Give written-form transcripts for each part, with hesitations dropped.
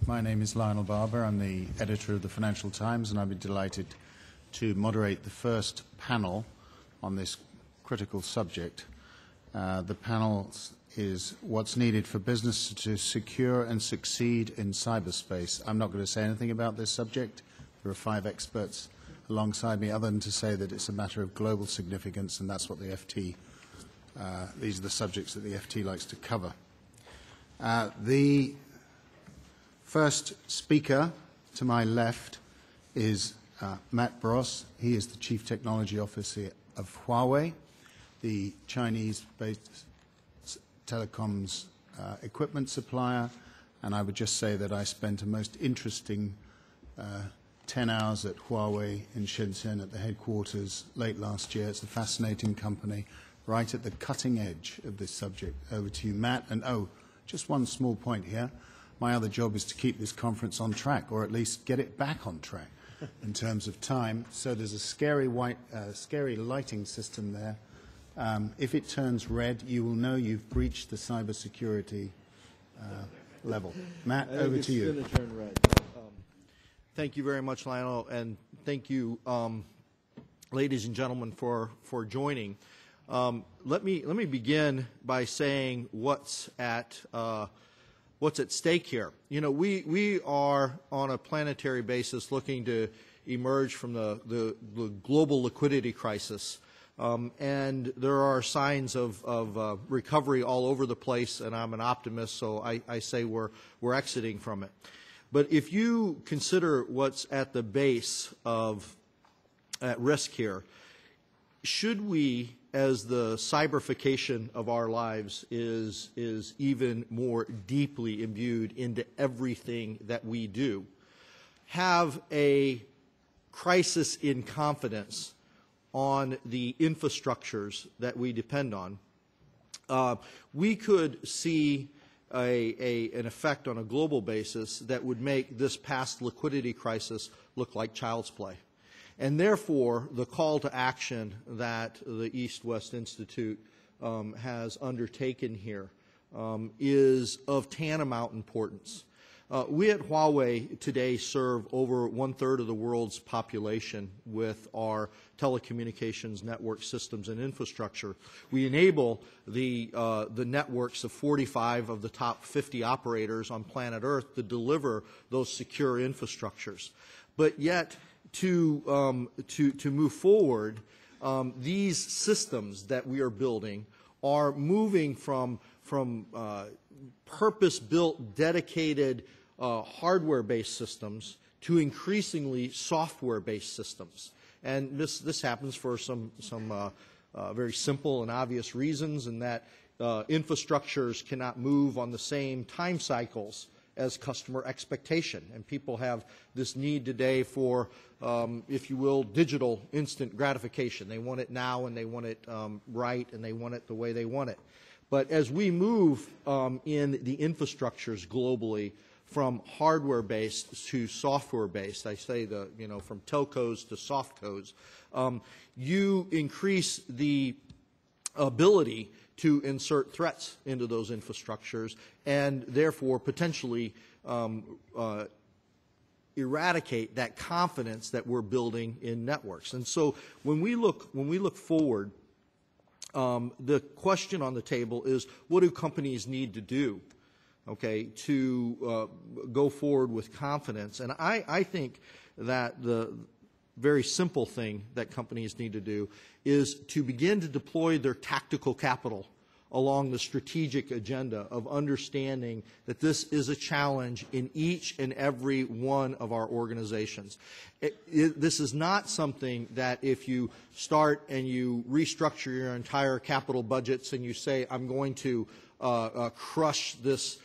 My name is Lionel Barber. I'm the editor of the Financial Times, and I've been delighted to moderate the first panel on this critical subject. The panel is what's needed for business to secure and succeed in cyberspace. I'm not going to say anything about this subject. There are 5 experts alongside me, other than to say that it's a matter of global significance, and that's what the FT, these are the subjects that the FT likes to cover. The first speaker to my left is Matt Bross. He is the Chief Technology Officer of Huawei, the Chinese-based telecoms equipment supplier. And I would just say that I spent a most interesting 10 hours at Huawei in Shenzhen at the headquarters late last year. It's a fascinating company, right at the cutting edge of this subject. Over to you, Matt. And just one small point here. My other job is to keep this conference on track, or at least get it back on track in terms of time. So there's a scary lighting system there. If it turns red, you will know you've breached the cybersecurity level. Matt, over to you. It's going to turn red. Thank you very much, Lionel, and thank you, ladies and gentlemen, for joining. Let me begin by saying what's at stake here. You know, we are on a planetary basis looking to emerge from the global liquidity crisis, and there are signs of recovery all over the place. And I'm an optimist, so I say we're exiting from it. But if you consider what's at the base at risk here, should we, as the cyberfication of our lives is even more deeply imbued into everything that we do, have a crisis in confidence on the infrastructures that we depend on, we could see an effect on a global basis that would make this past liquidity crisis look like child's play. And therefore, the call to action that the East-West Institute has undertaken here is of tantamount importance. We at Huawei today serve over 1/3 of the world's population with our telecommunications network systems and infrastructure. We enable the networks of 45 of the top 50 operators on planet Earth to deliver those secure infrastructures. But yet, to move forward, these systems that we are building are moving from purpose-built, dedicated hardware-based systems to increasingly software-based systems. And this happens for some very simple and obvious reasons, in that infrastructures cannot move on the same time cycles as customer expectation. And people have this need today for, if you will, digital instant gratification. They want it now, and they want it right, and they want it the way they want it. But as we move in the infrastructures globally from hardware-based to software-based, I say from telcos to softcos, you increase the ability to insert threats into those infrastructures, and therefore potentially eradicate that confidence that we're building in networks. And so when we look forward, the question on the table is, what do companies need to do, okay, to go forward with confidence? And I think that the very simple thing that companies need to do is to begin to deploy their tactical capital along the strategic agenda of understanding that this is a challenge in each and every one of our organizations. This is not something that if you start and you restructure your entire capital budgets and you say, I'm going to crush this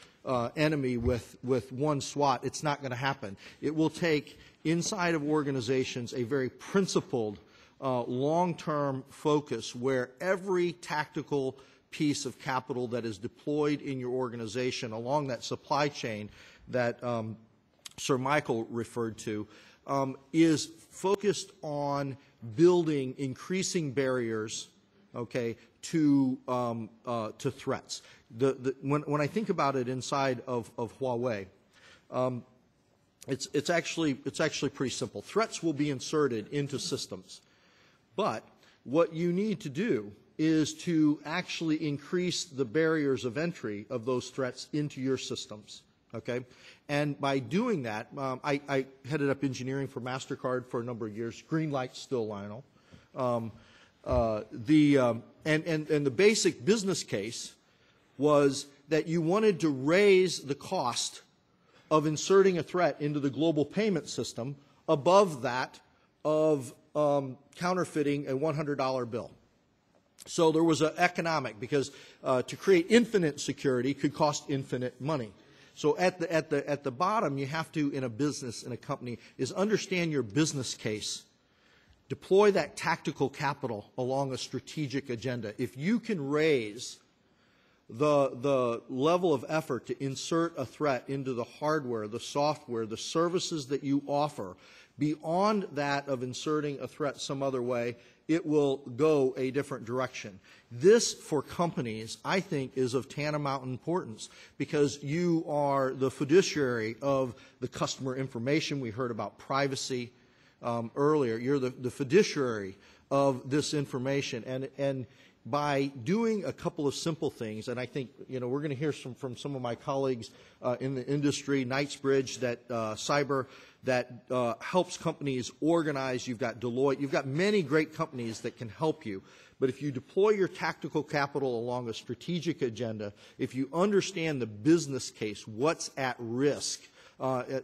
enemy with one swat, it's not going to happen. It will take, inside of organizations, a very principled, long-term focus where every tactical piece of capital that is deployed in your organization along that supply chain that Sir Michael referred to is focused on building increasing barriers, okay, to threats. When I think about it inside of Huawei, It's actually pretty simple. Threats will be inserted into systems, but what you need to do is to actually increase the barriers of entry of those threats into your systems. Okay, and by doing that, I headed up engineering for MasterCard for a number of years. Green light still, Lionel. And the basic business case was that you wanted to raise the cost of inserting a threat into the global payment system above that of counterfeiting a $100 bill. So there was an economic, because to create infinite security could cost infinite money. So at the bottom, you have to, in a business, in a company, is understand your business case. Deploy that tactical capital along a strategic agenda. If you can raise the level of effort to insert a threat into the hardware, the software, the services that you offer, beyond that of inserting a threat some other way, it will go a different direction. This, for companies, I think, is of tantamount importance, because you are the fiduciary of the customer information. We heard about privacy earlier. You're the fiduciary of this information. And by doing a couple of simple things, and I think, we're going to hear from some of my colleagues in the industry, Knightsbridge, that helps companies organize. You've got Deloitte. You've got many great companies that can help you. But if you deploy your tactical capital along a strategic agenda, if you understand the business case, what's at risk,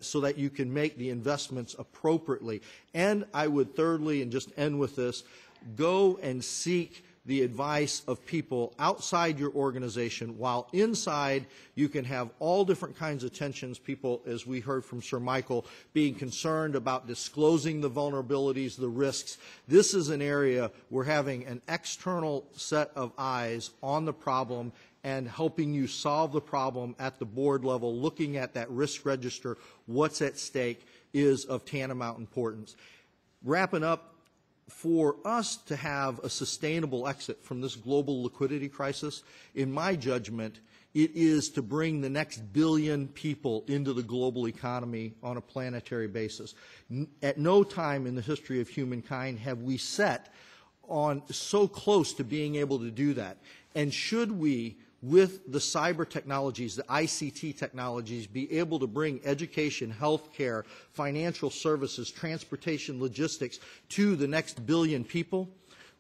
so that you can make the investments appropriately. And I would thirdly, and just end with this, go and seek the advice of people outside your organization, while inside you can have all different kinds of tensions. People, as we heard from Sir Michael, being concerned about disclosing the vulnerabilities, the risks. This is an area where having an external set of eyes on the problem and helping you solve the problem at the board level, looking at that risk register, what's at stake, is of tantamount importance. Wrapping up, for us to have a sustainable exit from this global liquidity crisis, in my judgment, it is to bring the next billion people into the global economy on a planetary basis. At no time in the history of humankind have we set on so close to being able to do that. And should we, with the cyber technologies, the ICT technologies, be able to bring education, healthcare, financial services, transportation, logistics to the next billion people,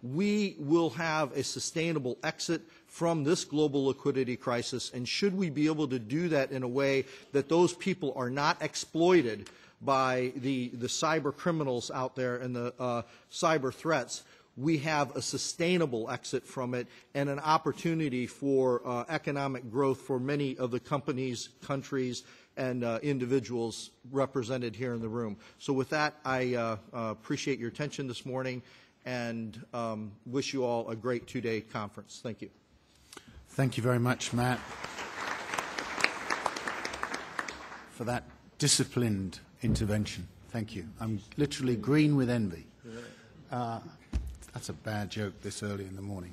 we will have a sustainable exit from this global liquidity crisis. And should we be able to do that in a way that those people are not exploited by the cyber criminals out there and the cyber threats, we have a sustainable exit from it and an opportunity for economic growth for many of the companies, countries, and individuals represented here in the room. So with that, I appreciate your attention this morning and wish you all a great two-day conference. Thank you. Thank you very much, Matt, for that disciplined intervention. Thank you. I'm literally green with envy. That's a bad joke this early in the morning.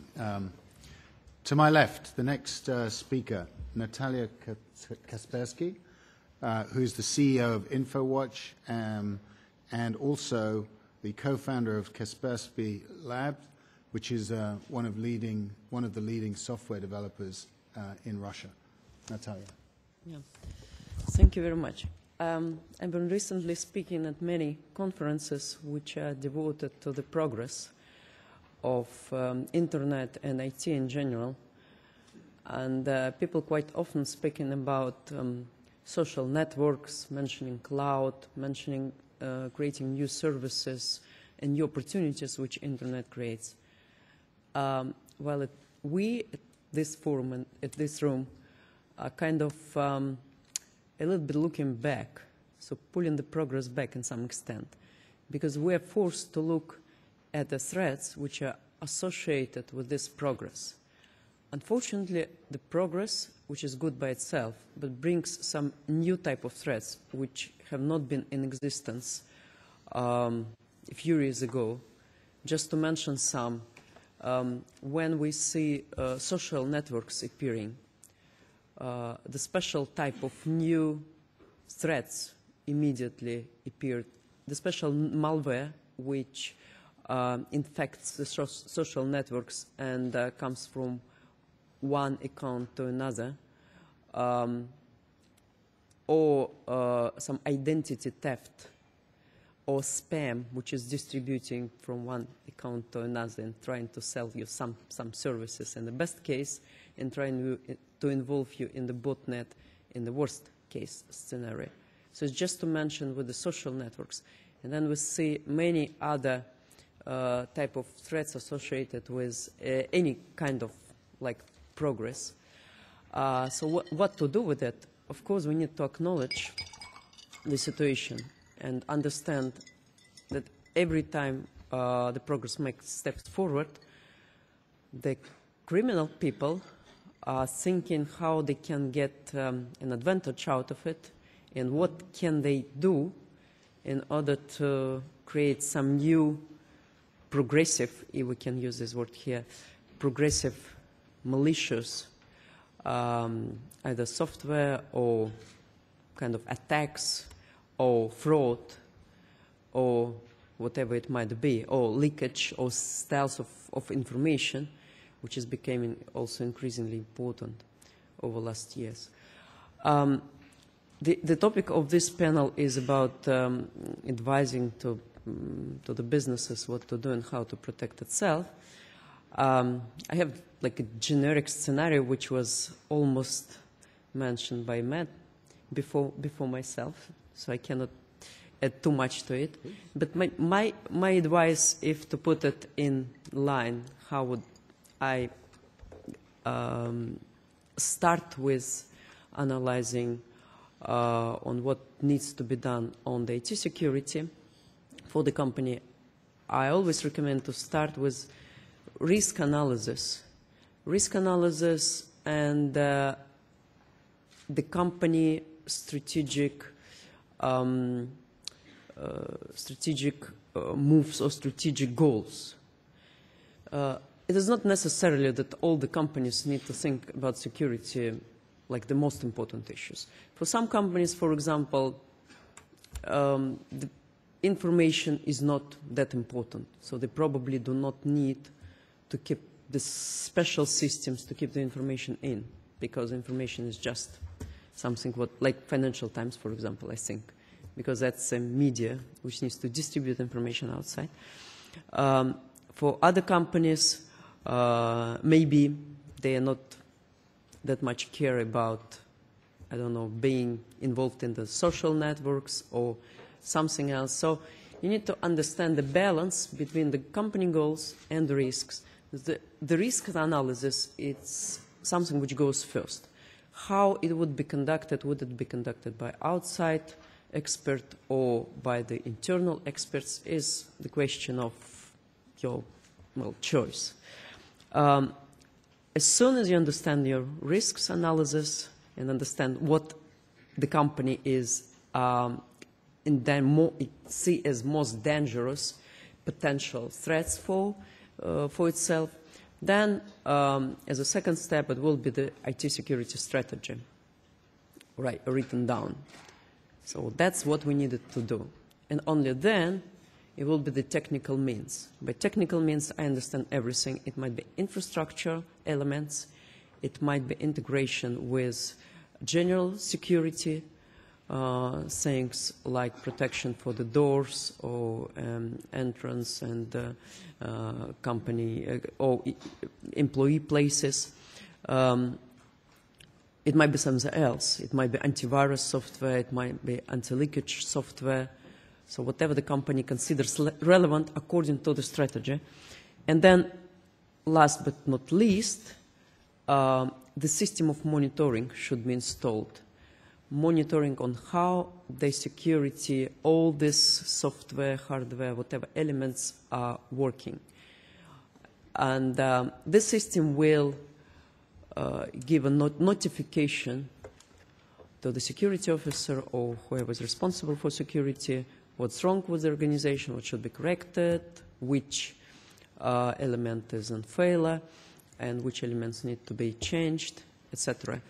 To my left, the next speaker, Natalya Kaspersky, who is the CEO of InfoWatch and also the co-founder of Kaspersky Lab, which is one of the leading software developers in Russia. Natalya. Yeah. Thank you very much. I've been recently speaking at many conferences which are devoted to the progress of Internet and IT in general. And people quite often speaking about social networks, mentioning cloud, mentioning creating new services and new opportunities which Internet creates. We at this forum and at this room are kind of a little bit looking back, so pulling the progress back in some extent, because we are forced to look at the threats which are associated with this progress. Unfortunately, the progress, which is good by itself, but brings some new type of threats which have not been in existence a few years ago. Just to mention some, when we see social networks appearing, the special type of new threats immediately appeared. The special malware, which infects the social networks and comes from one account to another, or some identity theft, or spam, which is distributing from one account to another and trying to sell you some services in the best case, and trying to involve you in the botnet in the worst case scenario. So it's just to mention with the social networks. And then we see many other type of threats associated with any kind of like progress. So what to do with it? Of course, we need to acknowledge the situation and understand that every time the progress makes steps forward, the criminal people are thinking how they can get an advantage out of it and what can they do in order to create some new progressive, if we can use this word here, progressive, malicious, either software or kind of attacks or fraud or whatever it might be, or leakage or styles of information, which is becoming also increasingly important over last years. The topic of this panel is about advising to the businesses what to do and how to protect itself. I have like a generic scenario which was almost mentioned by Matt before myself, so I cannot add too much to it. But my advice, if to put it in line, how would I start with analyzing on what needs to be done on the IT security for the company. I always recommend to start with risk analysis. Risk analysis and the company strategic moves or strategic goals. It is not necessarily that all the companies need to think about security like the most important issues. For some companies, for example, the information is not that important, so they probably do not need to keep the special systems to keep the information in, because information is just something like Financial Times, for example, I think, because that's a media which needs to distribute information outside. For other companies, maybe they are not that much care about, I don't know, being involved in the social networks or something else. So you need to understand the balance between the company goals and the risks. The risk analysis, it's something which goes first. How it would be conducted? Would it be conducted by outside expert or by the internal experts is the question of your choice. As soon as you understand your risks analysis and understand what the company is and then see as most dangerous potential threats for itself, then as a second step it will be the IT security strategy, right, written down. So that's what we needed to do. And only then it will be the technical means. By technical means, I understand everything. It might be infrastructure elements. It might be integration with general security, things like protection for the doors or entrance and company or employee places. It might be something else. It might be antivirus software. It might be anti-leakage software. So whatever the company considers relevant according to the strategy. And then, last but not least, the system of monitoring should be installed. Monitoring on how the security, all this software, hardware, whatever elements are working. And this system will give a notification to the security officer or whoever is responsible for security, what's wrong with the organization, what should be corrected, which element is in failure, and which elements need to be changed, etc.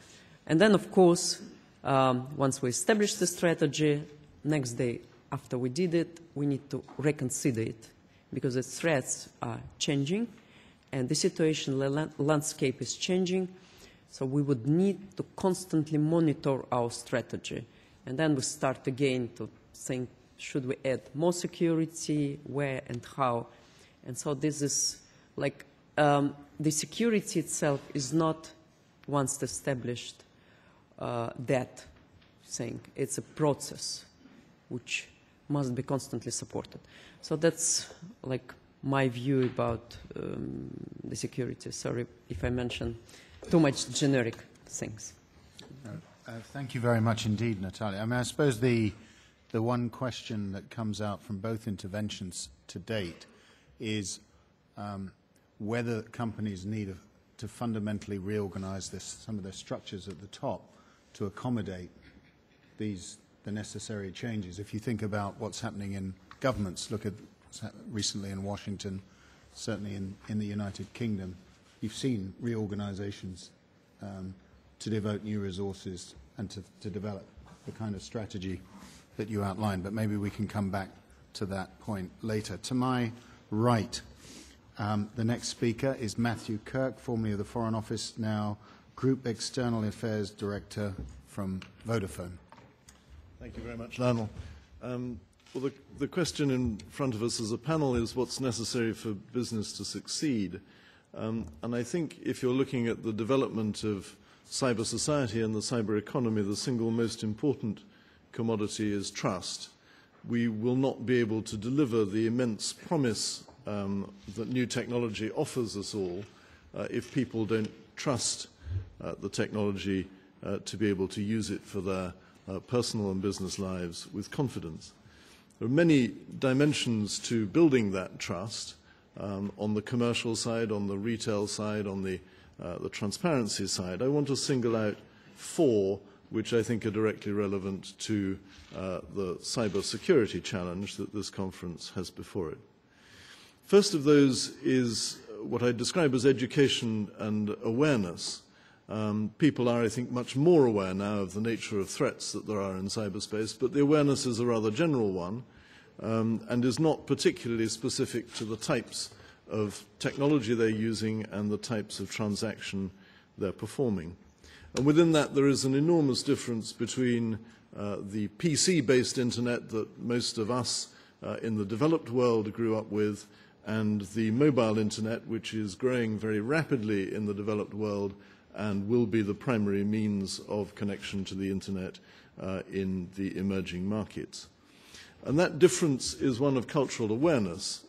And then, of course, Once we establish the strategy, next day after we did it, we need to reconsider it because the threats are changing and the situation, landscape is changing. So we would need to constantly monitor our strategy. And then we start again to think, should we add more security, where and how? And so this is like, the security itself is not once established that thing. It's a process which must be constantly supported. So that's like my view about the security. Sorry if I mention too much generic things. Thank you very much indeed, Natalya. I mean, I suppose the one question that comes out from both interventions to date is whether companies need to fundamentally reorganize some of their structures at the top to accommodate the necessary changes. If you think about what's happening in governments, look at what's happened recently in Washington, certainly in the United Kingdom, you've seen reorganizations to devote new resources and to develop the kind of strategy that you outlined. But maybe we can come back to that point later. To my right, the next speaker is Matthew Kirk, formerly of the Foreign Office, now Group External Affairs Director from Vodafone. Thank you very much, Lionel. Well, the question in front of us as a panel is what's necessary for business to succeed. And I think if you're looking at the development of cyber society and the cyber economy, the single most important commodity is trust. We will not be able to deliver the immense promise that new technology offers us all if people don't trust the technology to be able to use it for their personal and business lives with confidence. There are many dimensions to building that trust on the commercial side, on the retail side, on the transparency side. I want to single out 4 which I think are directly relevant to the cybersecurity challenge that this conference has before it. First of those is what I describe as education and awareness. People are, I think, much more aware now of the nature of threats that there are in cyberspace, but the awareness is a rather general one and is not particularly specific to the types of technology they're using and the types of transaction they're performing. And within that, there is an enormous difference between the PC-based internet that most of us in the developed world grew up with and the mobile internet, which is growing very rapidly in the developed world and will be the primary means of connection to the internet in the emerging markets. And that difference is one of cultural awareness.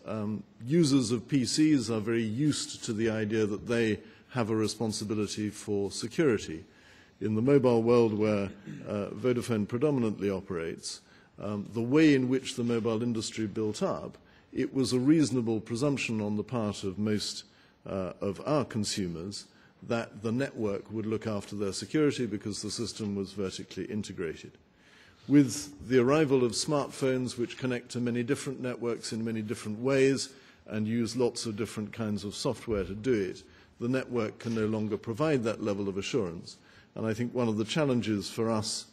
Users of PCs are very used to the idea that they have a responsibility for security. In the mobile world where Vodafone predominantly operates, the way in which the mobile industry built up, it was a reasonable presumption on the part of most of our consumers that the network would look after their security because the system was vertically integrated. With the arrival of smartphones, which connect to many different networks in many different ways and use lots of different kinds of software to do it, the network can no longer provide that level of assurance. And I think one of the challenges for us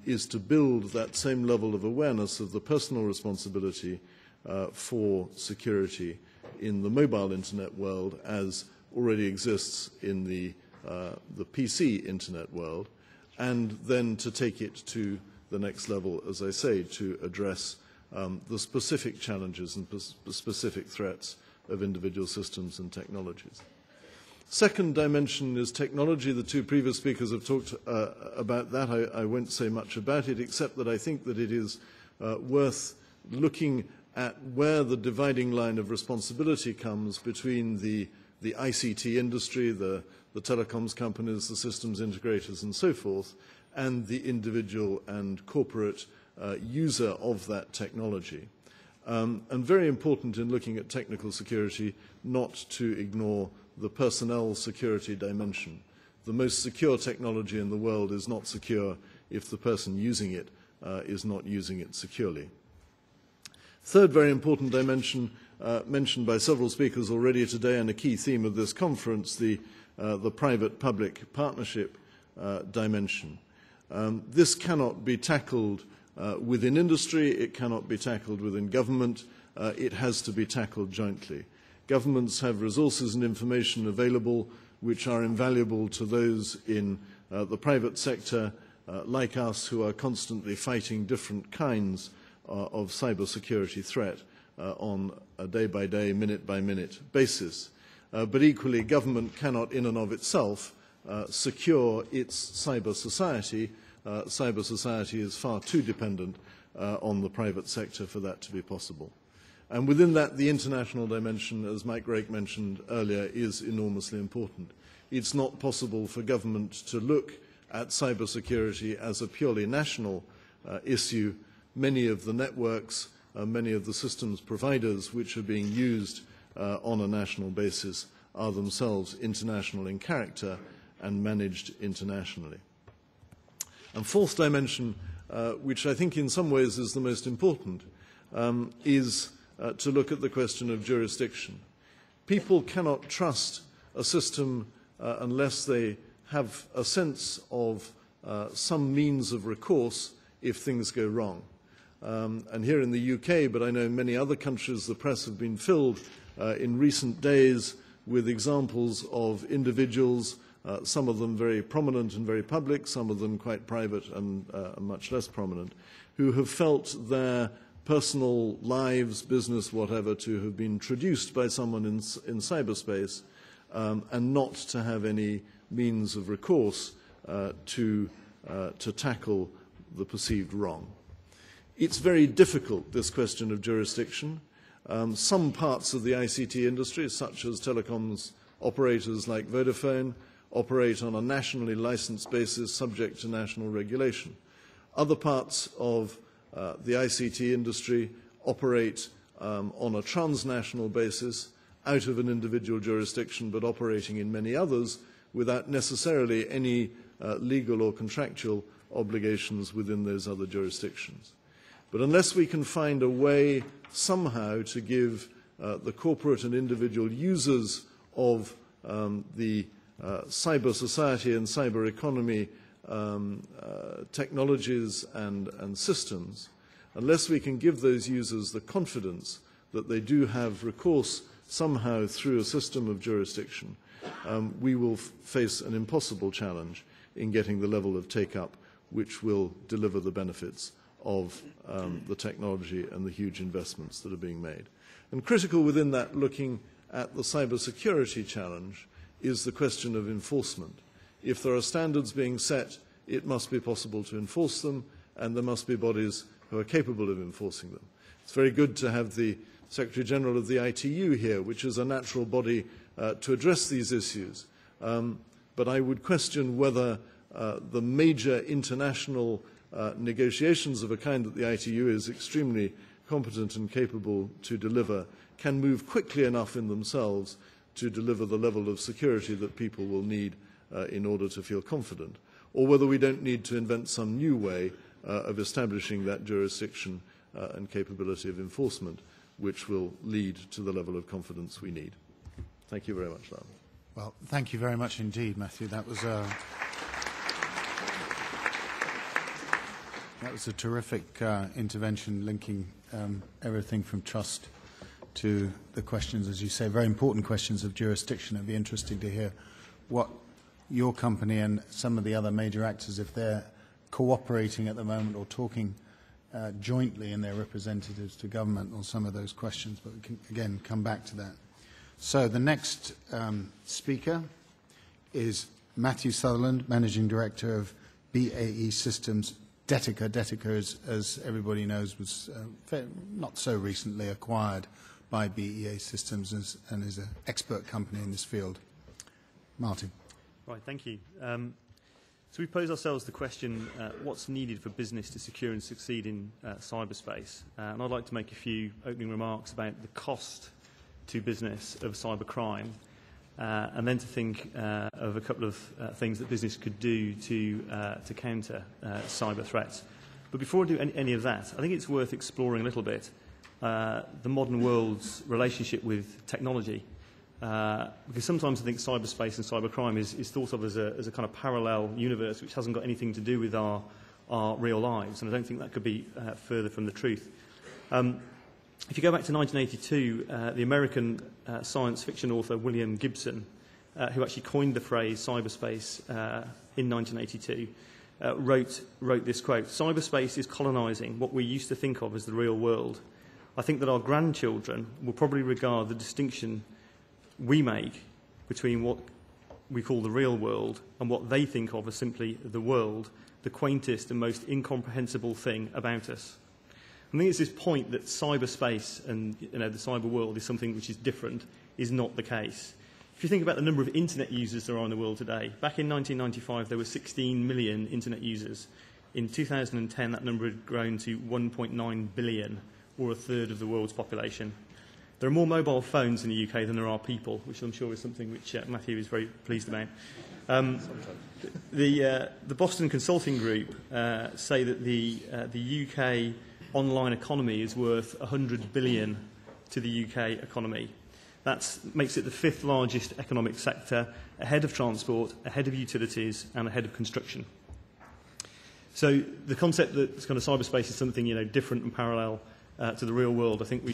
is to build that same level of awareness of the personal responsibility for security in the mobile internet world as already exists in the PC internet world, and then to take it to the next level, as I say, to address the specific challenges and the specific threats of individual systems and technologies. Second dimension is technology. The 2 previous speakers have talked about that. I won't say much about it, except that I think that it is worth looking at where the dividing line of responsibility comes between the ICT industry, the telecoms companies, the systems integrators and so forth, and the individual and corporate user of that technology. And very important in looking at technical security, not to ignore the personnel security dimension. The most secure technology in the world is not secure if the person using it is not using it securely. Third very important dimension mentioned by several speakers already today and a key theme of this conference, the private-public partnership dimension. This cannot be tackled within industry, it cannot be tackled within government, it has to be tackled jointly. Governments have resources and information available which are invaluable to those in the private sector, like us, who are constantly fighting different kinds of cybersecurity threat on a day-by-day, minute-by-minute basis. But equally, government cannot in and of itself secure its cyber society. Cyber society is far too dependent on the private sector for that to be possible. And within that, the international dimension, as Mike Rake mentioned earlier, is enormously important. It's not possible for government to look at cybersecurity as a purely national issue. Many of the networks, many of the systems providers which are being used on a national basis are themselves international in character and managed internationally. And fourth dimension, which I think in some ways is the most important, is to look at the question of jurisdiction. People cannot trust a system unless they have a sense of some means of recourse if things go wrong. And here in the UK, but I know in many other countries, the press have been filled in recent days with examples of individuals, some of them very prominent and very public, some of them quite private and much less prominent, who have felt their personal lives, business, whatever, to have been traduced by someone in cyberspace and not to have any means of recourse to tackle the perceived wrong. It's very difficult, this question of jurisdiction. Some parts of the ICT industry, such as telecoms operators like Vodafone, operate on a nationally licensed basis subject to national regulation. Other parts of the ICT industry operate on a transnational basis out of an individual jurisdiction but operating in many others without necessarily any legal or contractual obligations within those other jurisdictions. But unless we can find a way somehow to give the corporate and individual users of the cyber society and cyber economy technologies and systems, unless we can give those users the confidence that they do have recourse somehow through a system of jurisdiction, we will face an impossible challenge in getting the level of take-up which will deliver the benefits of the technology and the huge investments that are being made. And critical within that, looking at the cybersecurity challenge, is the question of enforcement. If there are standards being set, it must be possible to enforce them, and there must be bodies who are capable of enforcing them. It's very good to have the Secretary-General of the ITU here, which is a natural body to address these issues. But I would question whether the major international negotiations of a kind that the ITU is extremely competent and capable to deliver can move quickly enough in themselves to deliver the level of security that people will need in order to feel confident, or whether we don't need to invent some new way of establishing that jurisdiction and capability of enforcement which will lead to the level of confidence we need. Thank you very much, Lionel. Well, thank you very much indeed, Matthew. That was a terrific intervention linking everything from trust to the questions, as you say, very important questions of jurisdiction. It'd be interesting to hear what your company and some of the other major actors, if they're cooperating at the moment or talking jointly in their representatives to government on some of those questions, but we can, again, come back to that. So the next speaker is Matthew Sutherland, Managing Director of BAE Systems Detica. Detica, as everybody knows, was not so recently acquired by BAE Systems and is an expert company in this field. Martin. Right, thank you. So we pose ourselves the question, what's needed for business to secure and succeed in cyberspace? And I'd like to make a few opening remarks about the cost to business of cybercrime, and then to think of a couple of things that business could do to counter cyber threats. But before I do any of that, I think it's worth exploring a little bit the modern world's relationship with technology. because sometimes I think cyberspace and cybercrime is thought of as a kind of parallel universe which hasn't got anything to do with our real lives, and I don't think that could be further from the truth. If you go back to 1982, the American science fiction author William Gibson, who actually coined the phrase cyberspace in 1982, wrote this quote: "Cyberspace is colonising what we used to think of as the real world. I think that our grandchildren will probably regard the distinction we make between what we call the real world and what they think of as simply the world, the quaintest and most incomprehensible thing about us." I think it's this point that cyberspace and the cyber world is something which is different is not the case. If you think about the number of internet users there are in the world today, back in 1995 there were 16 million internet users. In 2010 that number had grown to 1.9 billion, or a third of the world's population. There are more mobile phones in the UK than there are people, which I'm sure is something which Matthew is very pleased about. The Boston Consulting Group say that the UK online economy is worth 100 billion to the UK economy. That makes it the 5th largest economic sector, ahead of transport, ahead of utilities, and ahead of construction. So the concept that kind of cyberspace is something different and parallel to the real world, I think we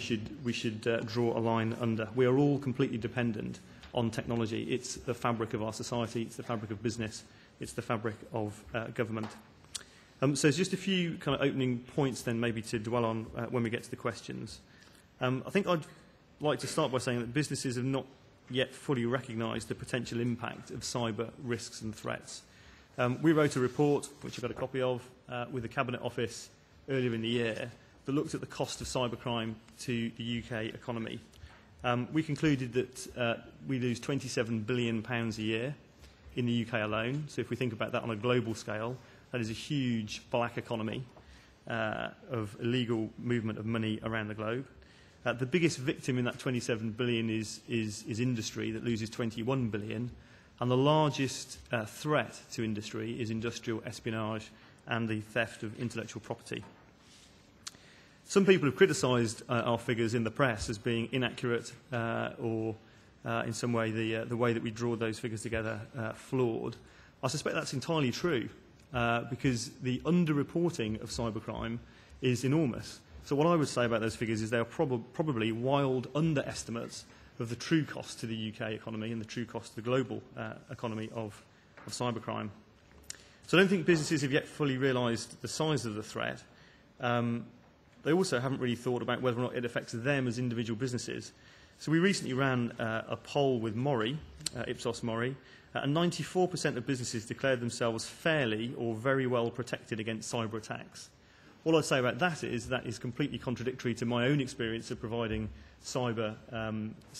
should draw a line under. We are all completely dependent on technology. It's the fabric of our society, it's the fabric of business, it's the fabric of government. So there's just a few kind of opening points then maybe to dwell on when we get to the questions. I think I'd like to start by saying that businesses have not yet fully recognised the potential impact of cyber risks and threats. We wrote a report, which I've got a copy of, with the Cabinet Office earlier in the year, that looked at the cost of cybercrime to the UK economy. We concluded that we lose £27 billion a year in the UK alone. So if we think about that on a global scale, that is a huge black economy of illegal movement of money around the globe. The biggest victim in that 27 billion is industry, that loses 21 billion. And the largest threat to industry is industrial espionage and the theft of intellectual property. Some people have criticised our figures in the press as being inaccurate or in some way the way that we draw those figures together flawed. I suspect that's entirely true because the underreporting of cybercrime is enormous. So what I would say about those figures is they are probably wild underestimates of the true cost to the UK economy and the true cost to the global economy of cybercrime. So I don't think businesses have yet fully realised the size of the threat. They also haven't really thought about whether or not it affects them as individual businesses. So we recently ran a poll with Mori, Ipsos Mori, and 94% of businesses declared themselves fairly or very well protected against cyber attacks. All I'd say about that is completely contradictory to my own experience of providing cyber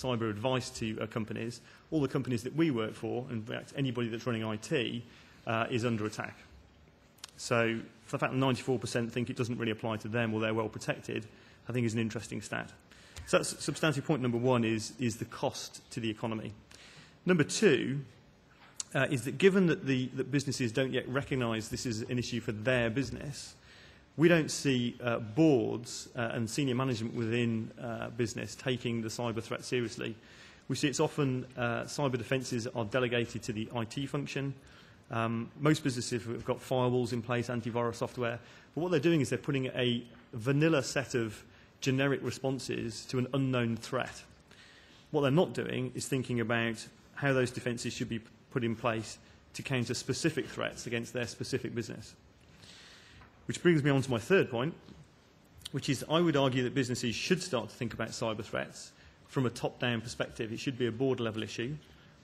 advice to companies. All the companies that we work for, and in fact anybody that's running IT, is under attack. So the fact that 94% think it doesn't really apply to them or they're well protected, I think is an interesting stat. So that's substantive point number one, is the cost to the economy. Number two is that given that that businesses don't yet recognise this is an issue for their business, we don't see boards and senior management within business taking the cyber threat seriously. We see it's often cyber defences are delegated to the IT function. Most businesses have got firewalls in place, antivirus software, but what they're doing is they're putting a vanilla set of generic responses to an unknown threat. What they're not doing is thinking about how those defences should be put in place to counter specific threats against their specific business. Which brings me on to my third point, which is I would argue that businesses should start to think about cyber threats from a top-down perspective. It should be a board-level issue,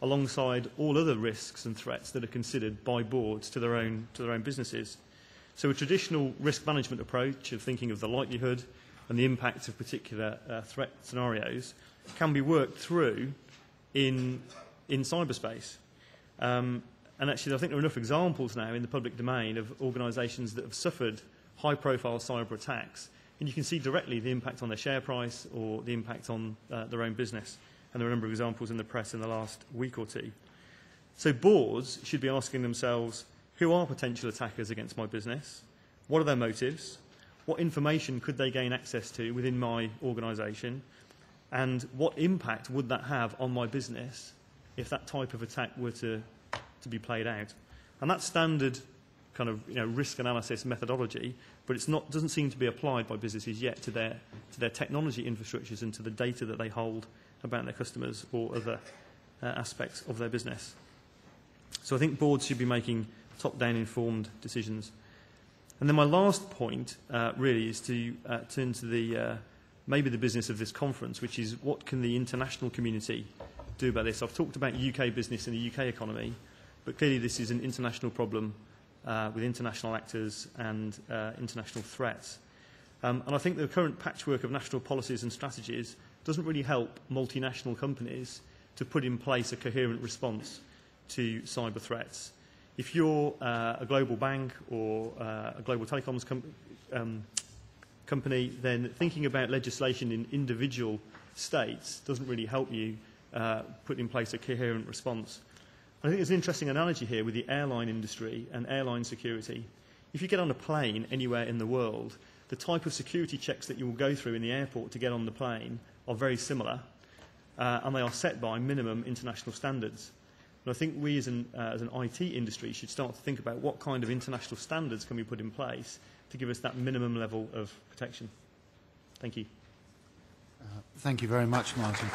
alongside all other risks and threats that are considered by boards to their own businesses. So a traditional risk management approach of thinking of the likelihood and the impact of particular threat scenarios can be worked through in cyberspace. And actually, I think there are enough examples now in the public domain of organisations that have suffered high-profile cyber attacks, and you can see directly the impact on their share price or the impact on their own business. And there are a number of examples in the press in the last week or two. So boards should be asking themselves, who are potential attackers against my business? What are their motives? What information could they gain access to within my organisation? And what impact would that have on my business if that type of attack were to be played out? And that's standard kind of risk analysis methodology, but doesn't seem to be applied by businesses yet to their technology infrastructures and to the data that they hold about their customers or other aspects of their business. So I think boards should be making top-down informed decisions. And then my last point really is to turn to maybe the business of this conference, which is what can the international community do about this? I've talked about UK business and the UK economy, but clearly this is an international problem with international actors and international threats. And I think the current patchwork of national policies and strategies doesn't really help multinational companies to put in place a coherent response to cyber threats. If you're a global bank or a global telecoms company, then thinking about legislation in individual states doesn't really help you put in place a coherent response. I think there's an interesting analogy here with the airline industry and airline security. If you get on a plane anywhere in the world, the type of security checks that you will go through in the airport to get on the plane are very similar, and they are set by minimum international standards. And I think we as an IT industry should start to think about what kind of international standards can we put in place to give us that minimum level of protection. Thank you. Thank you very much, Martin.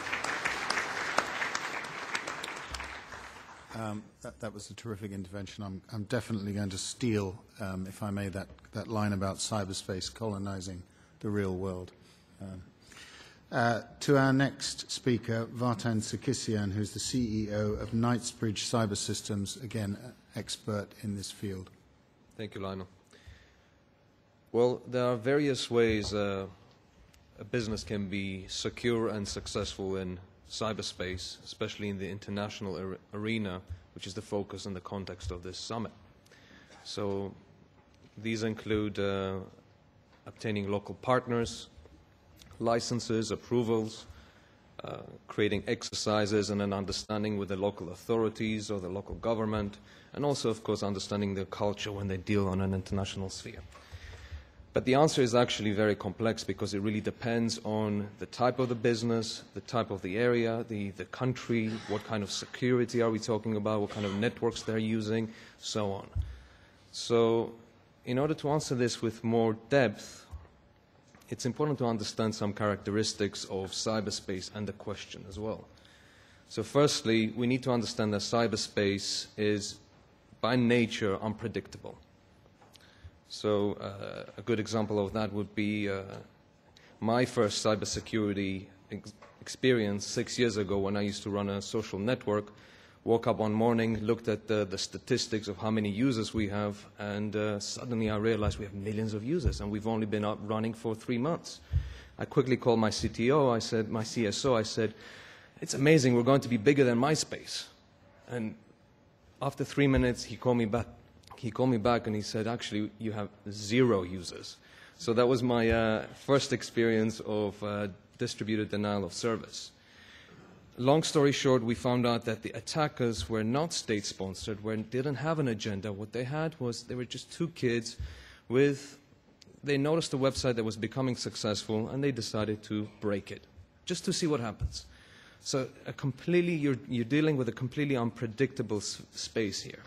That was a terrific intervention. I'm definitely going to steal, if I may, that line about cyberspace colonizing the real world. To our next speaker, Vartan Sarkissian, who's the CEO of Knightsbridge Cybersystems, again, expert in this field. Thank you, Lionel. Well, there are various ways a business can be secure and successful in cyberspace, especially in the international arena, which is the focus and the context of this summit. So these include obtaining local partners, licenses, approvals, creating exercises and an understanding with the local authorities or the local government, and also, of course, understanding their culture when they deal on an international sphere. But the answer is actually very complex because it really depends on the type of the business, the type of the area, the country, what kind of security are we talking about, what kind of networks they're using, so on. So in order to answer this with more depth, it's important to understand some characteristics of cyberspace and the question as well. So firstly, we need to understand that cyberspace is by nature unpredictable. So a good example of that would be my first cybersecurity experience 6 years ago when I used to run a social network. Woke up one morning, looked at the statistics of how many users we have, and suddenly I realized we have millions of users, and we've only been up running for 3 months. I quickly called my CTO, my CSO, I said, it's amazing, we're going to be bigger than MySpace. And after 3 minutes, he called me back. And he said, actually, you have 0 users. So that was my first experience of distributed denial of service. Long story short, we found out that the attackers were not state-sponsored, didn't have an agenda. What they had was they were just 2 kids they noticed a website that was becoming successful, and they decided to break it, just to see what happens. So you're dealing with a completely unpredictable space here.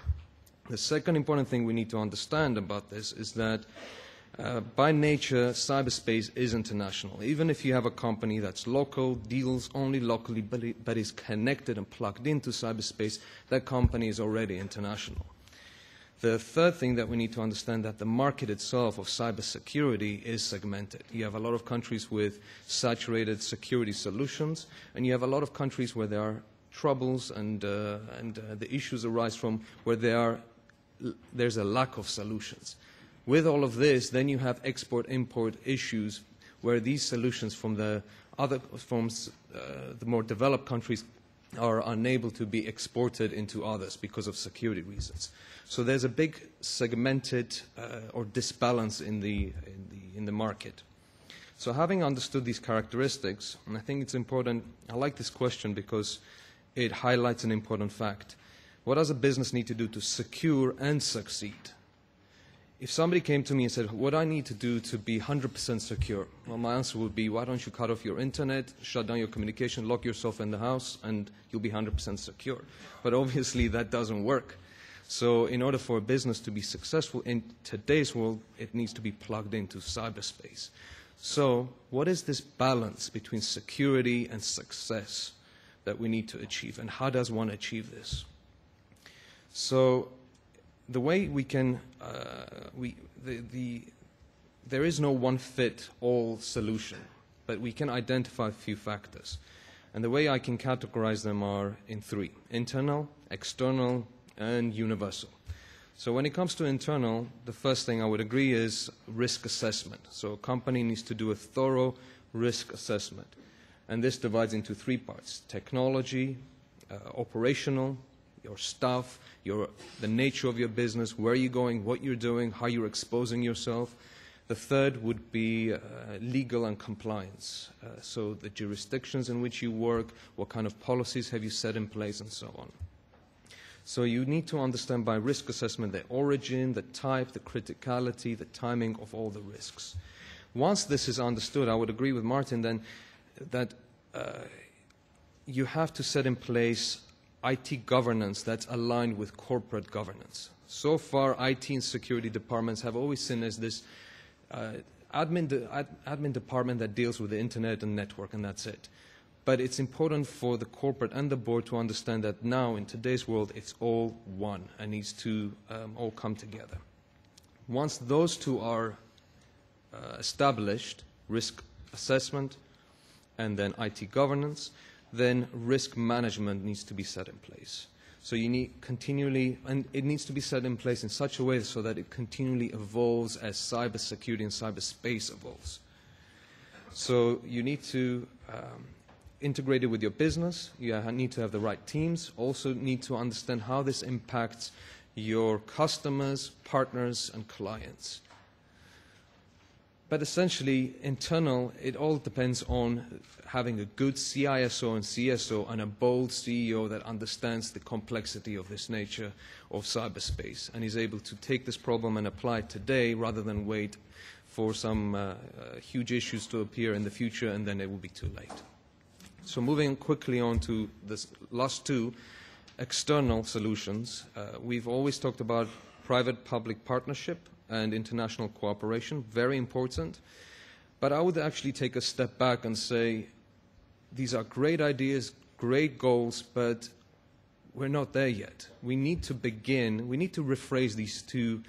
The second important thing we need to understand about this is that by nature, cyberspace is international. Even if you have a company that's local, deals only locally, but is connected and plugged into cyberspace, that company is already international. The third thing that we need to understand that the market itself of cybersecurity is segmented. You have a lot of countries with saturated security solutions, and you have a lot of countries where there are troubles and the issues arise from where there's a lack of solutions. With all of this, then you have export-import issues where these solutions from the more developed countries are unable to be exported into others because of security reasons. So there's a big segmented or disbalance in the market. So having understood these characteristics, and I think it's important, I like this question because it highlights an important fact. What does a business need to do to secure and succeed? if somebody came to me and said, what do I need to do to be 100% secure? Well, my answer would be, why don't you cut off your internet, shut down your communication, lock yourself in the house, and you'll be 100% secure. But obviously that doesn't work. So in order for a business to be successful in today's world, it needs to be plugged into cyberspace. So what is this balance between security and success that we need to achieve, and how does one achieve this? So the way we can, there is no one-fit-all solution, but we can identify a few factors. And the way I can categorize them are in three: internal, external, and universal. So when it comes to internal, the first thing I would agree is risk assessment. So a company needs to do a thorough risk assessment. And this divides into three parts: technology, operational, your staff, the nature of your business, where you're going, what you're doing, how you're exposing yourself. The third would be legal and compliance. So the jurisdictions in which you work, what kind of policies have you set in place, and so on. So you need to understand by risk assessment the origin, the type, the criticality, the timing of all the risks. Once this is understood, I would agree with Martin then that you have to set in place IT governance that's aligned with corporate governance. So far, IT and security departments have always seen as this admin department that deals with the internet and network, and that's it. But it's important for the corporate and the board to understand that now, in today's world, it's all one and needs to all come together. Once those two are established, risk assessment and then IT governance, then risk management needs to be set in place. So you need continually, and it needs to be set in place in such a way so that it continually evolves as cybersecurity and cyberspace evolves. So you need to integrate it with your business. You need to have the right teams. Also need to understand how this impacts your customers, partners, and clients. But essentially, internal, it all depends on having a good CISO and CSO and a bold CEO that understands the complexity of this nature of cyberspace and is able to take this problem and apply it today rather than wait for some huge issues to appear in the future, and then it will be too late. So moving quickly on to the last two, external solutions. We've always talked about private-public partnership and international cooperation, very important. But I would actually take a step back and say, these are great ideas, great goals, but we're not there yet. We need to begin, we need to rephrase these two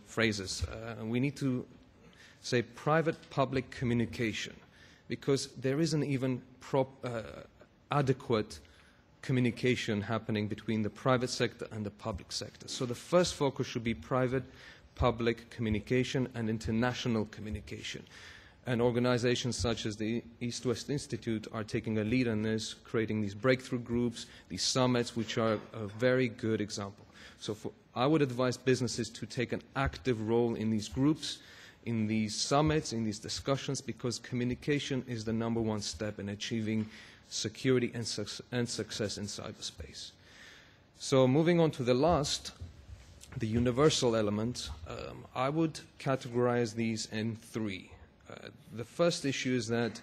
phrases. We need to say private-public communication, because there isn't even adequate communication happening between the private sector and the public sector. So the first focus should be private-public communication and international communication. And organizations such as the East-West Institute are taking a lead on this, creating these breakthrough groups, these summits, which are a very good example. So I would advise businesses to take an active role in these groups, in these summits, in these discussions, because communication is the #1 step in achieving security and success in cyberspace. So moving on to the last, the universal element, I would categorize these in three. The first issue is that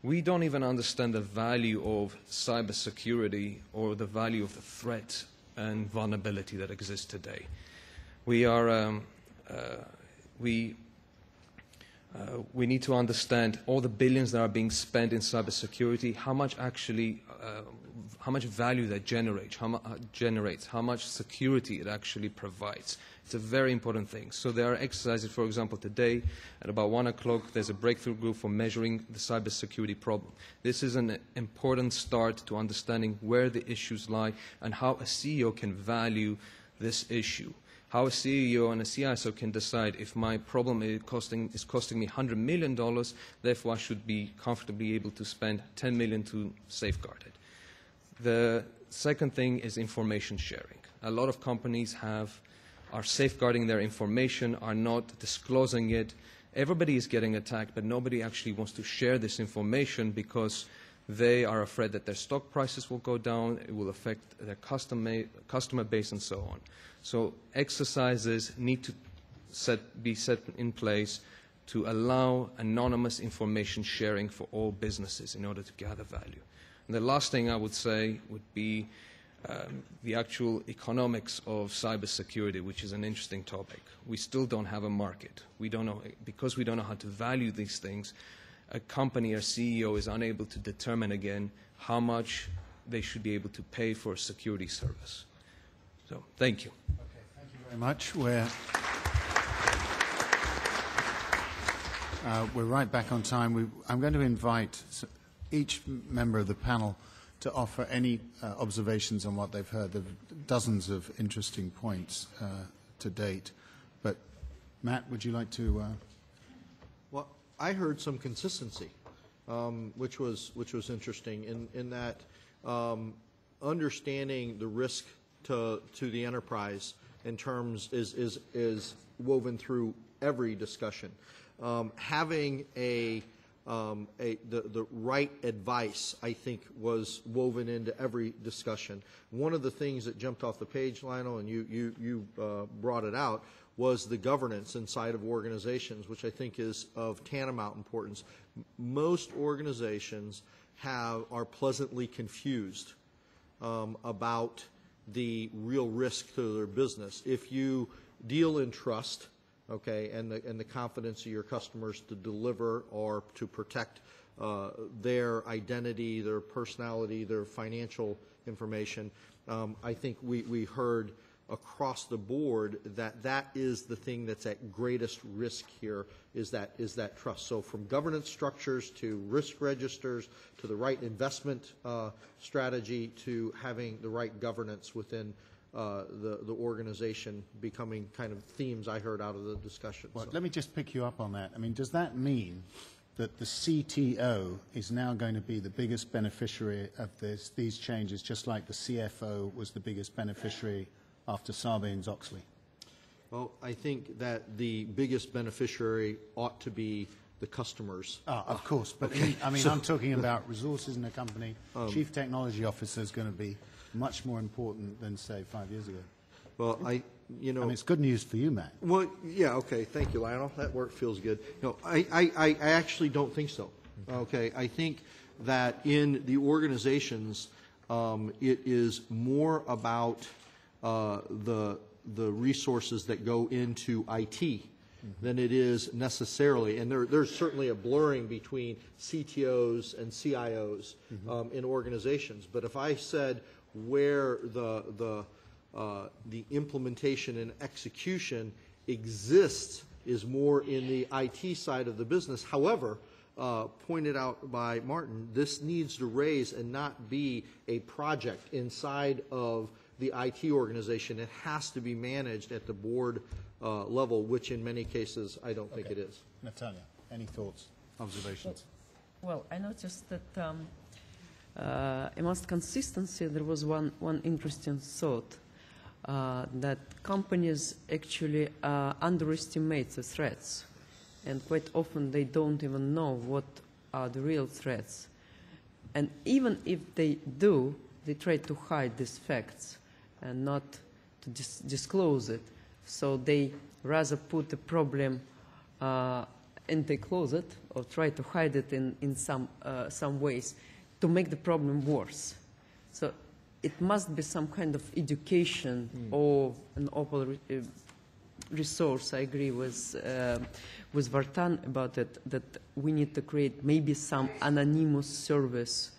we don't even understand the value of cybersecurity or the value of the threat and vulnerability that exists today. We need to understand all the billions that are being spent in cybersecurity, how much value that generates, how much security it actually provides. It's a very important thing. So there are exercises, for example, today at about 1 o'clock, there's a breakthrough group for measuring the cybersecurity problem. This is an important start to understanding where the issues lie and how a CEO can value this issue. How a CEO and a CISO can decide if my problem is costing me $100 million, therefore I should be comfortably able to spend $10 million to safeguard it. The second thing is information sharing. A lot of companies are safeguarding their information, are not disclosing it. Everybody is getting attacked, but nobody actually wants to share this information because They are afraid that their stock prices will go down, it will affect their customer base and so on. So exercises need to be set in place to allow anonymous information sharing for all businesses in order to gather value. And the last thing I would say would be the actual economics of cybersecurity, which is an interesting topic. We still don't have a market. We don't know, because we don't know how to value these things, a company or CEO is unable to determine again how much they should be able to pay for a security service. So, thank you. Okay, thank you very much. We're right back on time. I'm going to invite each member of the panel to offer any observations on what they've heard. There are dozens of interesting points to date. But, Matt, would you like to... Well, I heard some consistency, which was interesting in that understanding the risk to the enterprise in terms is woven through every discussion. Having the right advice, I think, was woven into every discussion. One of the things that jumped off the page, Lionel, and you brought it out, was the governance inside of organizations, which I think is of tantamount importance. Most organizations are pleasantly confused about the real risk to their business. If you deal in trust, okay, and the confidence of your customers to deliver or to protect their identity, their personality, their financial information, I think we heard across the board that is the thing that's at greatest risk here, is that trust. So from governance structures to risk registers to the right investment strategy to having the right governance within the organization becoming kind of themes I heard out of the discussion. Well, let me just pick you up on that. I mean, does that mean that the CTO is now going to be the biggest beneficiary of these changes, just like the CFO was the biggest beneficiary after Sarbanes-Oxley? Well, I think that the biggest beneficiary ought to be the customers. Of course, but okay. I'm talking about resources in a company. Chief Technology Officer is going to be much more important than, say, 5 years ago. Well, I mean, it's good news for you, Matt. Well, yeah, okay, thank you, Lionel. That work feels good. No, I actually don't think so. Okay, I think that in the organizations, it is more about the resources that go into IT than it is necessarily, and there's certainly a blurring between CTOs and CIOs in organizations. But if I said where the implementation and execution exists is more in the IT side of the business. However, pointed out by Martin, this needs to raise and not be a project inside of the IT organization. It has to be managed at the board level, which in many cases I don't think it is. Natalya, any thoughts, observations? Well, I noticed that amongst consistency, there was one interesting thought, that companies actually underestimate the threats, and quite often they don't even know what are the real threats. And even if they do, they try to hide these facts and not to disclose it. So they rather put the problem in the closet or try to hide it in some ways to make the problem worse. So it must be some kind of education or an open resource. I agree with Vartan about it, that we need to create maybe some anonymous service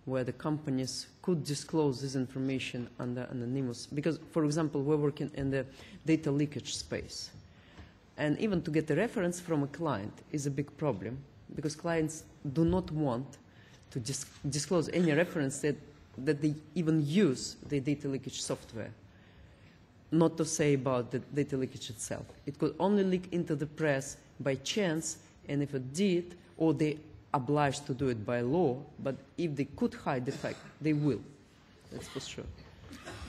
where the companies could disclose this information under anonymous. Because, for example, we're working in the data leakage space. And even to get a reference from a client is a big problem, because clients do not want to disclose any reference that they even use the data leakage software. Not to say about the data leakage itself. It could only leak into the press by chance, and if it did, or they obliged to do it by law, but if they could hide the fact, they will. That's for sure.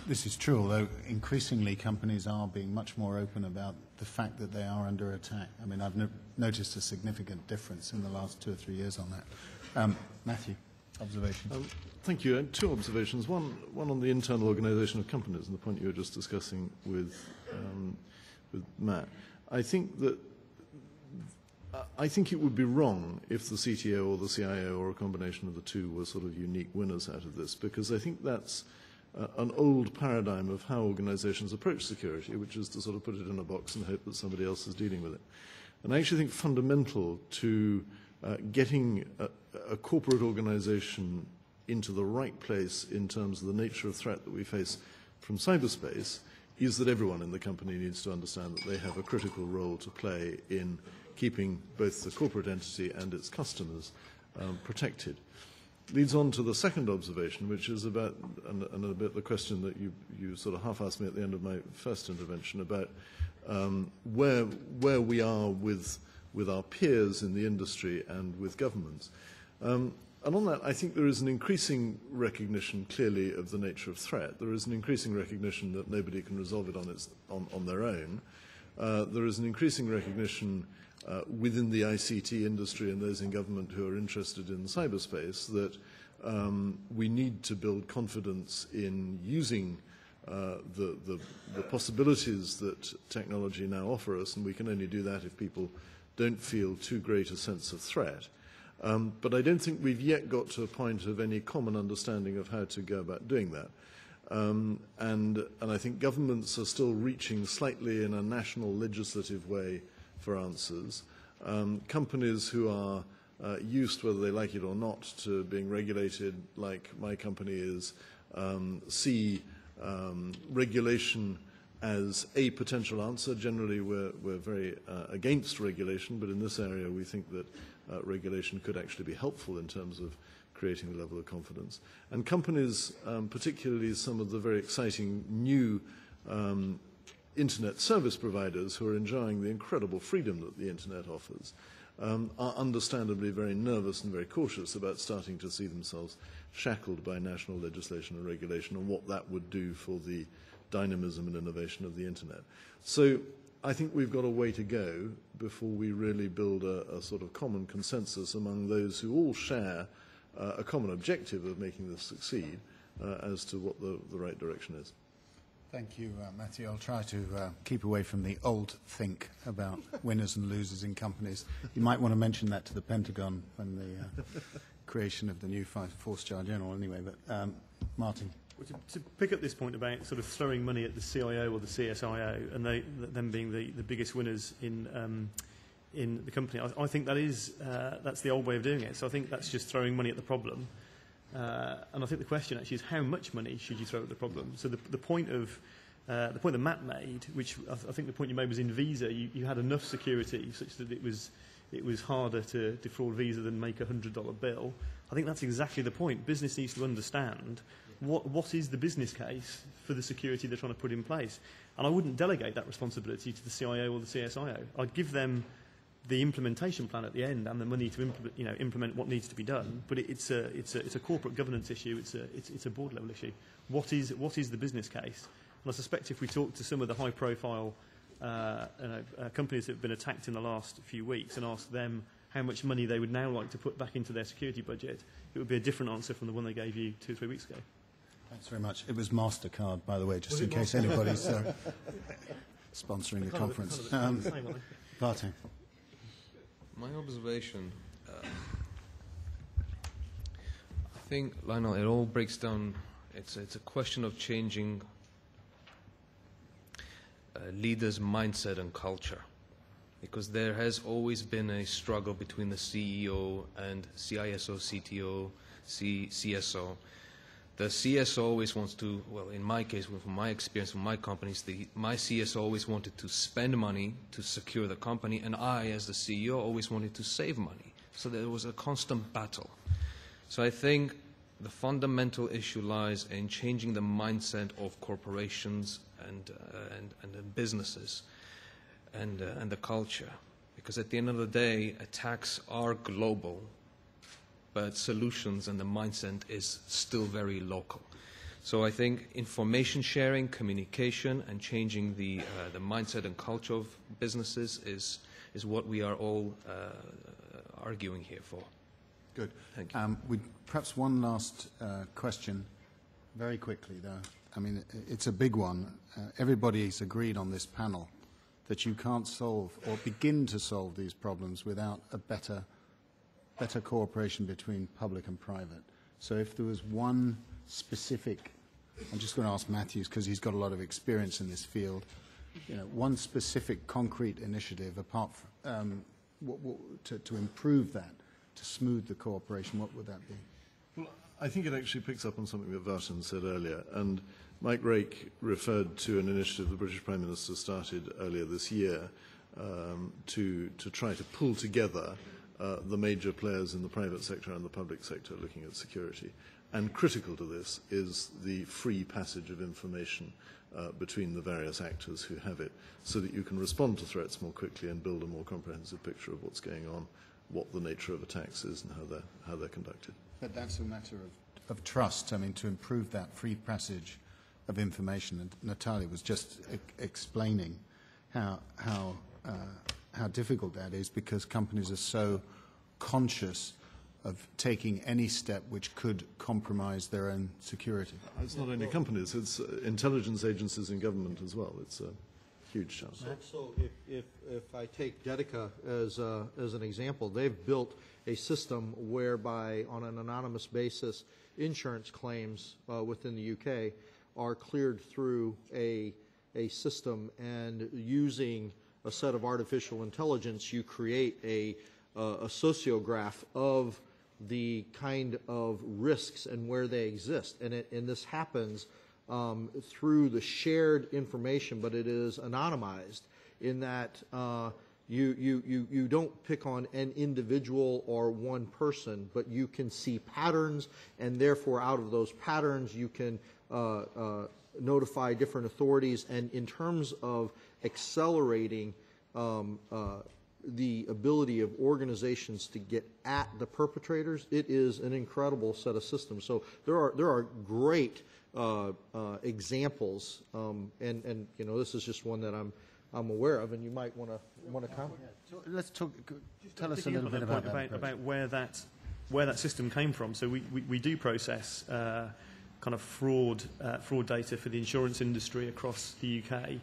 This is true, although increasingly companies are being much more open about the fact that they are under attack. I mean, I've noticed a significant difference in the last 2 or 3 years on that. Matthew. observations. Thank you. Two observations. One on the internal organisation of companies, and the point you were just discussing with Matt. I think it would be wrong if the CTO or the CIO or a combination of the two were sort of unique winners out of this, because I think that's an old paradigm of how organizations approach security, which is to sort of put it in a box and hope that somebody else is dealing with it. And I actually think fundamental to getting a corporate organization into the right place in terms of the nature of threat that we face from cyberspace is that everyone in the company needs to understand that they have a critical role to play in keeping both the corporate entity and its customers protected. Leads on to the second observation, which is about, and a bit the question that you sort of half asked me at the end of my first intervention about where we are with our peers in the industry and with governments. And on that, I think there is an increasing recognition, clearly, of the nature of threat. There is an increasing recognition that nobody can resolve it on their own. There is an increasing recognition within the ICT industry and those in government who are interested in cyberspace that we need to build confidence in using the possibilities that technology now offer us, and we can only do that if people don't feel too great a sense of threat. But I don't think we've yet got to a point of any common understanding of how to go about doing that. And I think governments are still reaching slightly in a national legislative way for answers. Companies who are used, whether they like it or not, to being regulated, like my company is, see regulation as a potential answer. Generally, we're very against regulation, but in this area we think that regulation could actually be helpful in terms of creating a level of confidence. And companies, particularly some of the very exciting new internet service providers who are enjoying the incredible freedom that the internet offers, are understandably very nervous and very cautious about starting to see themselves shackled by national legislation and regulation and what that would do for the dynamism and innovation of the internet. So I think we've got a way to go before we really build a sort of common consensus among those who all share a common objective of making this succeed as to what the right direction is. Thank you, Matthew. I'll try to keep away from the old think about winners and losers in companies. You might want to mention that to the Pentagon when the creation of the new four-star general anyway, but Martin. Well, to pick up this point about sort of throwing money at the CIO or the CSIO and them being the biggest winners in the company, I think that's the old way of doing it. So I think that's just throwing money at the problem. And I think the question actually is how much money should you throw at the problem? So the point that Matt made, which I think the point you made was in Visa, you had enough security such that it was harder to defraud Visa than make a $100 bill. I think that's exactly the point. Business needs to understand what is the business case for the security they're trying to put in place. And I wouldn't delegate that responsibility to the CIO or the CSIO. I'd give them the implementation plan at the end and the money to implement what needs to be done. But it's a corporate governance issue. It's a board level issue. What is the business case? And I suspect if we talk to some of the high profile companies that have been attacked in the last few weeks and ask them how much money they would now like to put back into their security budget, it would be a different answer from the one they gave you 2 or 3 weeks ago. Thanks very much. It was MasterCard, by the way, just in case anybody's sponsoring the conference. Vartan. My observation, I think, Lionel, it all breaks down, it's a question of changing leaders' mindset and culture, because there has always been a struggle between the CEO and CISO, CTO, CSO. The CSO always wants to, well, in my case, from my experience from my companies, my CSO always wanted to spend money to secure the company, and I, as the CEO, always wanted to save money. So there was a constant battle. So I think the fundamental issue lies in changing the mindset of corporations and businesses and the culture. Because at the end of the day, attacks are global, but solutions and the mindset is still very local. So I think information sharing, communication, and changing the mindset and culture of businesses is what we are all arguing here for. Good. Thank you. Perhaps one last question, very quickly, though. I mean, it's a big one. Everybody's agreed on this panel that you can't solve or begin to solve these problems without a better cooperation between public and private. So if there was one specific, I'm just going to ask Matthews because he's got a lot of experience in this field, one specific concrete initiative apart from, to improve that, to smooth the cooperation, what would that be? Well, I think it actually picks up on something that Vartan said earlier, and Mike Rake referred to an initiative the British Prime Minister started earlier this year to try to pull together the major players in the private sector and the public sector looking at security. And critical to this is the free passage of information between the various actors who have it, so that you can respond to threats more quickly and build a more comprehensive picture of what's going on, what the nature of attacks is, and how they're conducted. But that's a matter of trust. I mean, to improve that free passage of information. And Natalya was just explaining how difficult that is, because companies are so conscious of taking any step which could compromise their own security. It's not only companies, it's intelligence agencies in government as well. It's a huge challenge. So if I take Detica as an example, they've built a system whereby, on an anonymous basis, insurance claims within the UK are cleared through a system, and using a set of artificial intelligence, you create a sociograph of the kind of risks and where they exist. And this happens through the shared information, but it is anonymized in that you don't pick on an individual or one person, but you can see patterns, and therefore out of those patterns you can notify different authorities. And in terms of accelerating the ability of organizations to get at the perpetrators, it is an incredible set of systems. So there are great examples, and this is just one that I'm aware of, and you might want to comment. So let's talk. Tell us a little bit about that. About where that system came from. So we do process kind of fraud data for the insurance industry across the UK.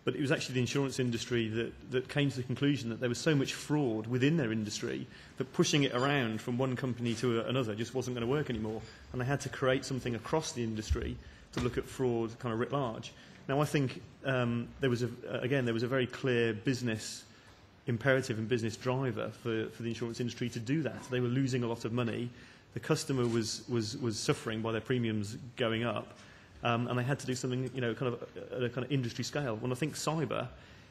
But it was actually the insurance industry that came to the conclusion that there was so much fraud within their industry that pushing it around from one company to another just wasn't going to work anymore. And they had to create something across the industry to look at fraud kind of writ large. Now, I think there was a very clear business imperative and business driver for the insurance industry to do that. They were losing a lot of money. The customer was suffering by their premiums going up. And they had to do something, kind of at a kind of industry scale. Well, I think cyber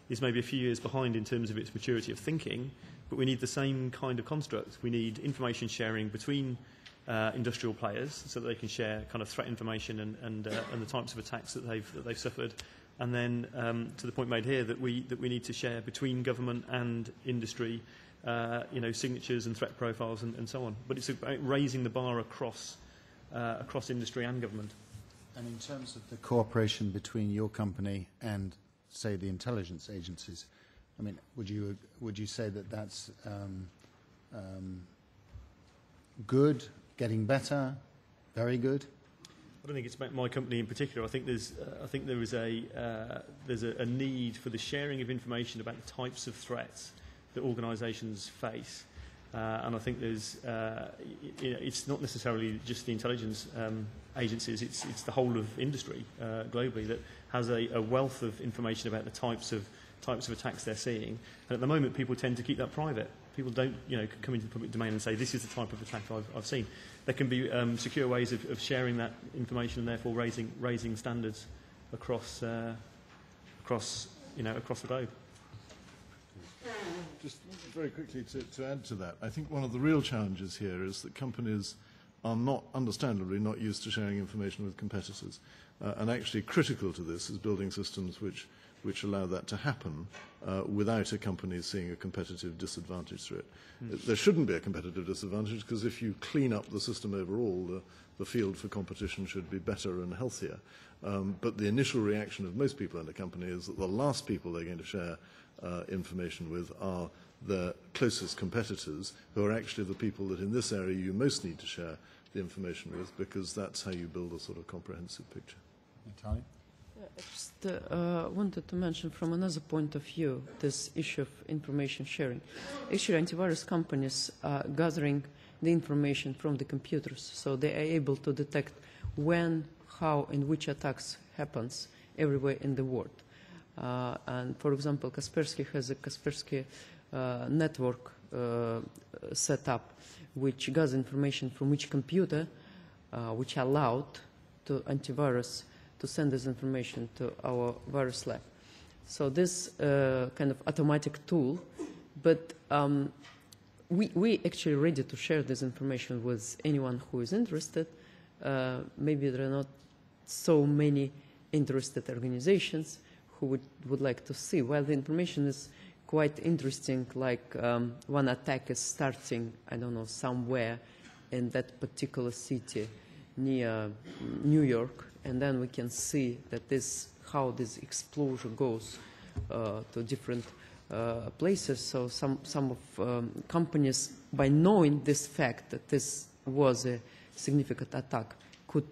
is maybe a few years behind in terms of its maturity of thinking, but we need the same kind of construct. We need information sharing between industrial players so that they can share kind of threat information and the types of attacks that they've suffered. And then to the point made here that we need to share between government and industry, signatures and threat profiles and so on. But it's about raising the bar across industry and government. And in terms of the cooperation between your company and, say, the intelligence agencies, I mean, would you say that that's good, getting better, very good? I don't think it's about my company in particular. I think there's a need for the sharing of information about the types of threats that organisations face. And I think it's not necessarily just the intelligence agencies, it's the whole of industry globally that has a wealth of information about the types of attacks they're seeing. And at the moment, people tend to keep that private. People don't come into the public domain and say, this is the type of attack I've seen. There can be secure ways of sharing that information and therefore raising standards across the globe. Just very quickly to add to that, I think one of the real challenges here is that companies are understandably not used to sharing information with competitors. And actually critical to this is building systems which allow that to happen without a company seeing a competitive disadvantage through it. There shouldn't be a competitive disadvantage, because if you clean up the system overall, the field for competition should be better and healthier. But the initial reaction of most people in a company is that the last people they're going to share information with are their closest competitors, who are actually the people that in this area you most need to share the information with, because that's how you build a sort of comprehensive picture. Natalya? I just wanted to mention from another point of view this issue of information sharing. Actually, antivirus companies are gathering the information from the computers, so they are able to detect when, how, and which attacks happens everywhere in the world. And for example, Kaspersky has a Kaspersky network set up, which gathers information from each computer, which allowed to antivirus to send this information to our virus lab. So this kind of automatic tool, but we actually ready to share this information with anyone who is interested. Maybe there are not so many interested organizations who would like to see. While the information is quite interesting, like one attack is starting, I don't know, somewhere in that particular city near New York, and then we can see that how this explosion goes to different places. So some of companies, by knowing this fact that this was a significant attack, could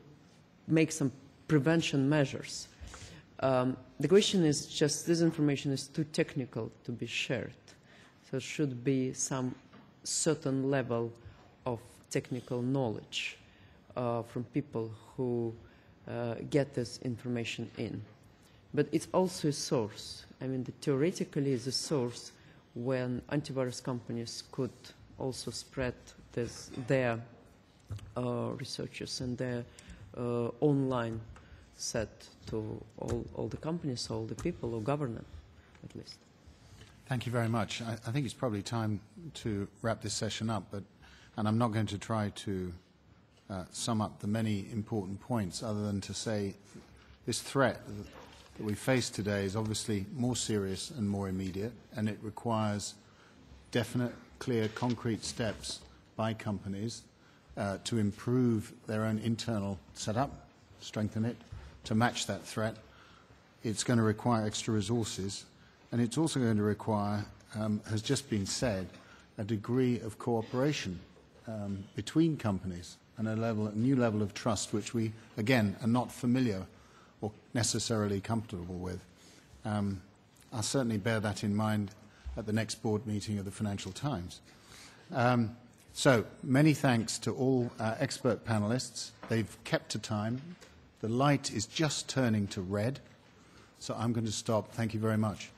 make some prevention measures. The question is just this information is too technical to be shared. So there should be some certain level of technical knowledge from people who get this information in. But it's also a source. I mean, theoretically it's a source when antivirus companies could also spread their researchers and their online set to all the companies, all the people, or government, at least. Thank you very much. I think it's probably time to wrap this session up, and I'm not going to try to sum up the many important points other than to say this threat that we face today is obviously more serious and more immediate, and it requires definite, clear, concrete steps by companies to improve their own internal setup, strengthen it, to match that threat. It's going to require extra resources, and it's also going to require, has just been said, a degree of cooperation between companies and a new level of trust, which we, again, are not familiar or necessarily comfortable with. I'll certainly bear that in mind at the next board meeting of the Financial Times. So many thanks to all our expert panelists. They've kept to time. The light is just turning to red, so I'm going to stop. Thank you very much.